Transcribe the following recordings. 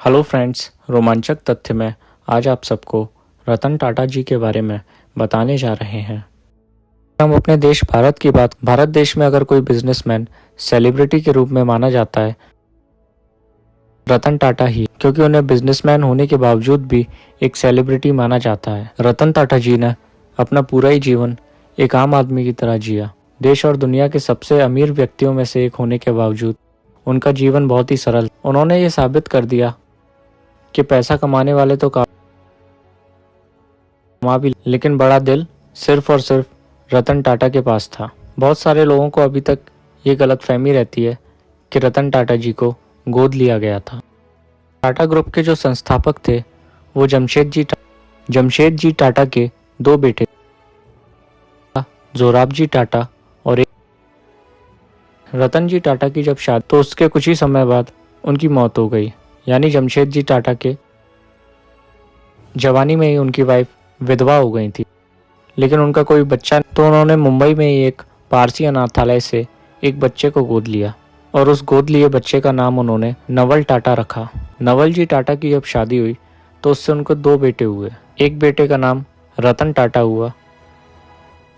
Hello friends, रोमांचक तथ्य में आज आप सबको रतन टाटा जी के बारे में बताने जा रहे हैं। हम अपने देश भारत देश में अगर कोई बिजनेसमैन सेलिब्रिटी के रूप में माना जाता है रतन टाटा ही, क्योंकि उन्हें बिजनेसमैन होने के बावजूद भी एक सेलिब्रिटी माना जाता है। रतन टाटा जी ने अपना पूरा ही जीवन एक आम आदमी की तरह जिया। देश और दुनिया के सबसे अमीर व्यक्तियों में से एक होने के बावजूद उनका जीवन बहुत ही सरल। उन्होंने ये साबित कर दिया कि पैसा कमाने वाले तो कमा भी, लेकिन बड़ा दिल सिर्फ और सिर्फ रतन टाटा के पास था। बहुत सारे लोगों को अभी तक ये गलतफहमी रहती है कि रतन टाटा जी को गोद लिया गया था। टाटा ग्रुप के जो संस्थापक थे वो जमशेद जी टाटा के दो बेटे जोराबजी टाटा और एक रतन जी टाटा की जब शादी तो उसके कुछ ही समय बाद उनकी मौत हो गई। यानी जमशेद जी टाटा के जवानी में ही उनकी वाइफ विधवा हो गई थी, लेकिन उनका कोई बच्चा, तो उन्होंने मुंबई में ही एक पारसी अनाथालय से एक बच्चे को गोद लिया और उस गोद लिए बच्चे का नाम उन्होंने नवल टाटा रखा। नवल जी टाटा की जब शादी हुई तो उससे उनको दो बेटे हुए। एक बेटे का नाम रतन टाटा हुआ,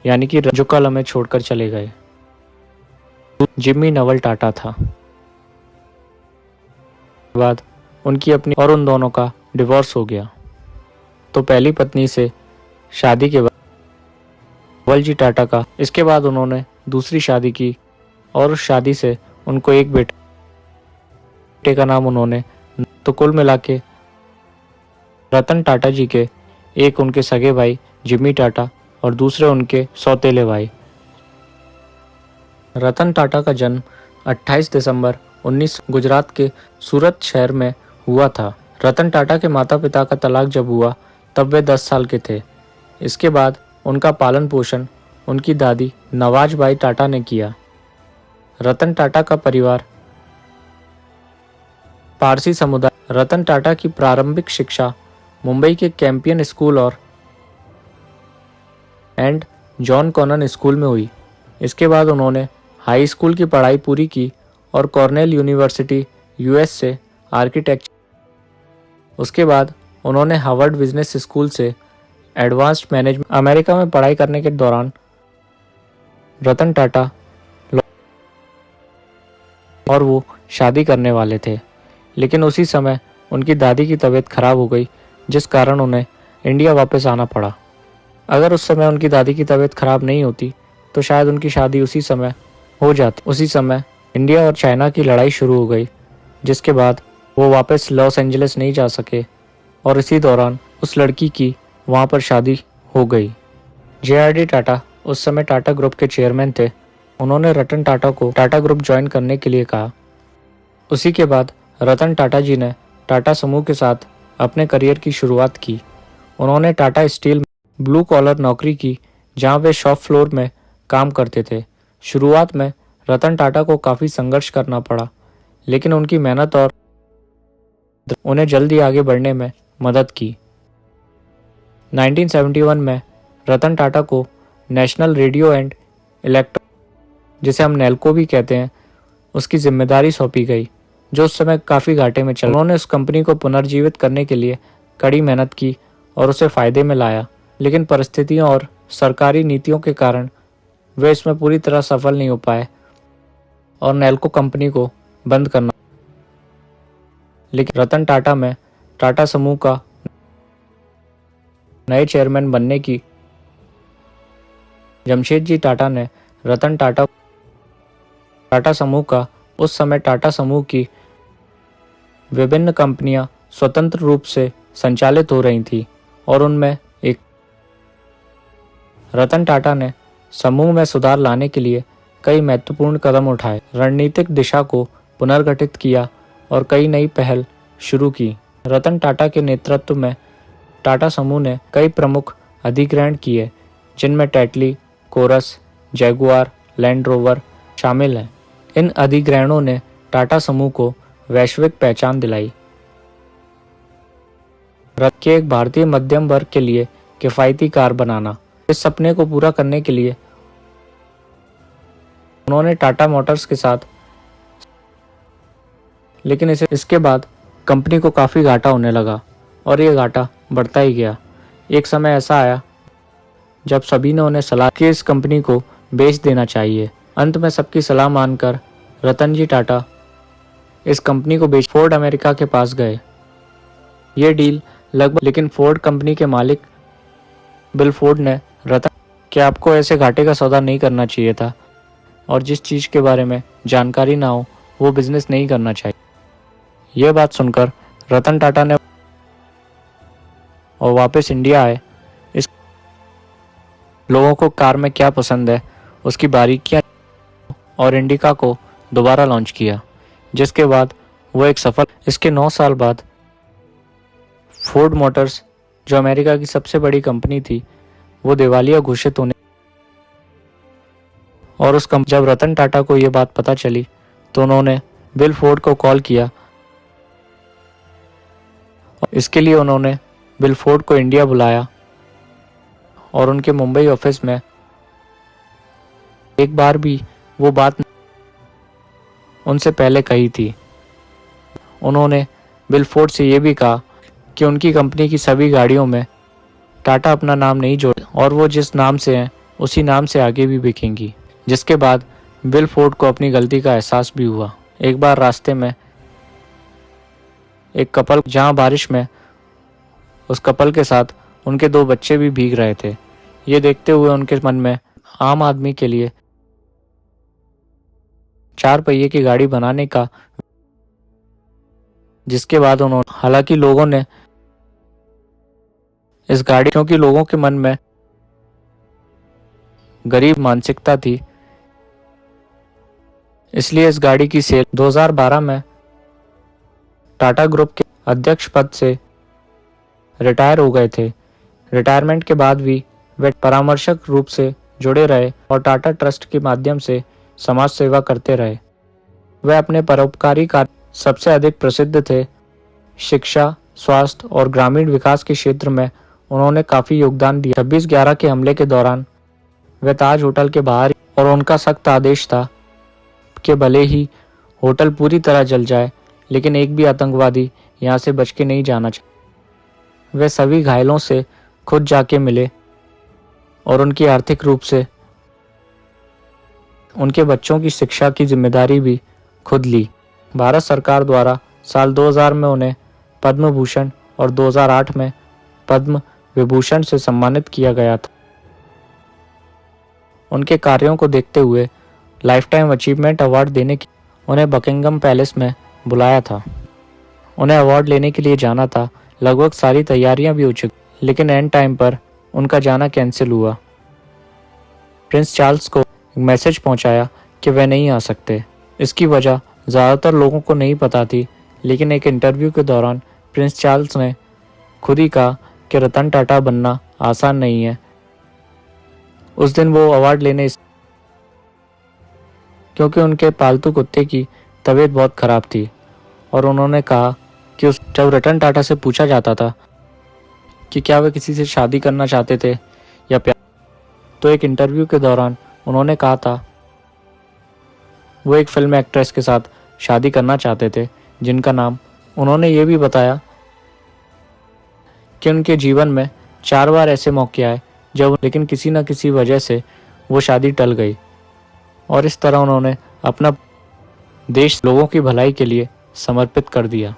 यानी कि जो कल हमें छोड़कर चले गए। जिम्मी नवल टाटा था। बाद उनकी अपनी और उन दोनों का डिवोर्स हो गया। तो पहली पत्नी से शादी के बाद नवल जी टाटा का, इसके बाद उन्होंने दूसरी शादी की और उस शादी से उनको एक बेटे का नाम उन्होंने, तो कुल मिला के रतन टाटा जी के एक उनके सगे भाई जिम्मी टाटा और दूसरे उनके सौतेले भाई। रतन टाटा का जन्म 28 दिसंबर 19 गुजरात के सूरत शहर में हुआ था। रतन टाटा के माता पिता का तलाक जब हुआ तब वे 10 साल के थे। इसके बाद उनका पालन पोषण उनकी दादी नवाजबाई टाटा ने किया। रतन टाटा का परिवार पारसी समुदाय। रतन टाटा की प्रारंभिक शिक्षा मुंबई के कैंपियन स्कूल और एंड जॉन कॉनन स्कूल में हुई। इसके बाद उन्होंने हाई स्कूल की पढ़ाई पूरी की और कॉर्नेल यूनिवर्सिटी यूएस से आर्किटेक्चर। उसके बाद उन्होंने हार्वर्ड बिजनेस स्कूल से एडवांस्ड मैनेजमेंट। अमेरिका में पढ़ाई करने के दौरान रतन टाटा और वो शादी करने वाले थे, लेकिन उसी समय उनकी दादी की तबीयत खराब हो गई, जिस कारण उन्हें इंडिया वापस आना पड़ा। अगर उस समय उनकी दादी की तबीयत खराब नहीं होती तो शायद उनकी शादी उसी समय हो जाती। उसी समय इंडिया और चाइना की लड़ाई शुरू हो गई, जिसके बाद वो वापस लॉस एंजलिस नहीं जा सके और इसी दौरान उस लड़की की वहाँ पर शादी हो गई। JRD टाटा उस समय टाटा ग्रुप के चेयरमैन थे। उन्होंने रतन टाटा को टाटा ग्रुप ज्वाइन करने के लिए कहा। उसी के बाद रतन टाटा जी ने टाटा समूह के साथ अपने करियर की शुरुआत की। उन्होंने टाटा स्टील ब्लू कॉलर नौकरी की, जहां वे शॉप फ्लोर में काम करते थे। शुरुआत में रतन टाटा को काफ़ी संघर्ष करना पड़ा, लेकिन उनकी मेहनत और उन्हें जल्दी आगे बढ़ने में मदद की। 1971 में रतन टाटा को नेशनल रेडियो एंड इलेक्ट्रो, जिसे हम नेल्को भी कहते हैं, उसकी जिम्मेदारी सौंपी गई, जो उस समय काफ़ी घाटे में चल। उन्होंने उस कंपनी को पुनर्जीवित करने के लिए कड़ी मेहनत की और उसे फ़ायदे में लाया, लेकिन परिस्थितियों और सरकारी नीतियों के कारण वे इसमें पूरी तरह सफल नहीं हो पाए और नेल्को कंपनी को बंद करना। लेकिन रतन टाटा में टाटा समूह का नए चेयरमैन बनने की जमशेद जी टाटा ने रतन टाटा समूह का, उस समय टाटा समूह की विभिन्न कंपनियां स्वतंत्र रूप से संचालित हो रही थी और उनमें एक रतन टाटा ने समूह में सुधार लाने के लिए कई महत्वपूर्ण कदम उठाए, रणनीतिक दिशा को पुनर्गठित किया और कई नई पहल शुरू की। रतन टाटा के नेतृत्व में टाटा समूह ने कई प्रमुख अधिग्रहण किए, जिनमें Tetley, Corus, Jaguar, Land Rover शामिल हैं। इन अधिग्रहणों ने टाटा समूह को वैश्विक पहचान दिलाई। के एक भारतीय मध्यम वर्ग के लिए किफ़ायती कार बनाना। इस सपने को पूरा करने के लिए उन्होंने टाटा मोटर्स के साथ, लेकिन इसके बाद कंपनी को काफ़ी घाटा होने लगा और ये घाटा बढ़ता ही गया। एक समय ऐसा आया जब सभी ने उन्हें सलाह कि इस कंपनी को बेच देना चाहिए। अंत में सबकी सलाह मानकर रतन जी टाटा इस कंपनी को बेच फोर्ड अमेरिका के पास गए। ये डील लगभग, लेकिन फोर्ड कंपनी के मालिक बिल फोर्ड ने रतन कि आपको ऐसे घाटे का सौदा नहीं करना चाहिए था और जिस चीज़ के बारे में जानकारी ना हो वो बिजनेस नहीं करना चाहिए। यह बात सुनकर रतन टाटा ने और वापस इंडिया आए। इस लोगों को कार में क्या पसंद है उसकी बारीकियां और इंडिका को दोबारा लॉन्च किया, जिसके बाद वो एक सफल। इसके 9 साल बाद फोर्ड मोटर्स, जो अमेरिका की सबसे बड़ी कंपनी थी, वो दिवालिया घोषित होने और जब रतन टाटा को ये बात पता चली तो उन्होंने बिल फोर्ड को कॉल किया। इसके लिए उन्होंने बिल फोर्ड को इंडिया बुलाया और उनके मुंबई ऑफिस में एक बार भी वो बात उनसे पहले कही थी। उन्होंने बिल फोर्ड से ये भी कहा कि उनकी कंपनी की सभी गाड़ियों में टाटा अपना नाम नहीं जोड़े और वो जिस नाम से हैं उसी नाम से आगे भी बिकेंगी। जिसके बाद बिल फोर्ड को अपनी गलती का एहसास भी हुआ। एक बार रास्ते में एक कपल, जहां बारिश में उस कपल के साथ उनके 2 बच्चे भी भीग रहे थे, ये देखते हुए उनके मन में आम आदमी के लिए 4 पहिए की गाड़ी बनाने का, जिसके बाद उन्होंने, हालांकि लोगों ने इस गाड़ी, क्योंकि लोगों के मन में गरीब मानसिकता थी, इसलिए इस गाड़ी की सेल 2012 में टाटा ग्रुप के अध्यक्ष पद से रिटायर हो गए थे। रिटायरमेंट के बाद भी वे परामर्शक रूप से जुड़े रहे और टाटा ट्रस्ट के माध्यम से समाज सेवा करते रहे। वे अपने परोपकारी कार्य सबसे अधिक प्रसिद्ध थे। शिक्षा, स्वास्थ्य और ग्रामीण विकास के क्षेत्र में उन्होंने काफ़ी योगदान दिया। 26/11 के हमले के दौरान वे ताज होटल के बाहर, और उनका सख्त आदेश था कि भले ही होटल पूरी तरह जल जाए लेकिन एक भी आतंकवादी यहाँ से बच के नहीं जाना चाहिए। वे सभी घायलों से खुद जाके मिले और उनकी आर्थिक रूप से उनके बच्चों की शिक्षा की जिम्मेदारी भी खुद ली। भारत सरकार द्वारा साल 2000 में उन्हें पद्म भूषण और 2008 में पद्म विभूषण से सम्मानित किया गया था। उनके कार्यों को देखते हुए लाइफ टाइम अचीवमेंट अवार्ड देने की उन्हें बकिंगम पैलेस में बुलाया था। उन्हें अवार्ड लेने के लिए जाना था। लगभग सारी तैयारियां भी हो चुकी, लेकिन एंड टाइम पर उनका जाना कैंसिल हुआ। प्रिंस चार्ल्स को एक मैसेज पहुंचाया कि वे नहीं आ सकते। इसकी वजह ज़्यादातर लोगों को नहीं पता थी, लेकिन एक इंटरव्यू के दौरान प्रिंस चार्ल्स ने खुद ही कहा कि रतन टाटा बनना आसान नहीं है। उस दिन वो अवार्ड लेने क्योंकि उनके पालतू कुत्ते की तबीयत बहुत ख़राब थी, और उन्होंने कहा कि जब रतन टाटा से पूछा जाता था कि क्या वे किसी से शादी करना चाहते थे या प्यार, तो एक इंटरव्यू के दौरान उन्होंने कहा था वो एक फिल्म एक्ट्रेस के साथ शादी करना चाहते थे, जिनका नाम, उन्होंने ये भी बताया कि उनके जीवन में 4 बार ऐसे मौके आए जब, लेकिन किसी न किसी वजह से वो शादी टल गई, और इस तरह उन्होंने अपना देश लोगों की भलाई के लिए समर्पित कर दिया।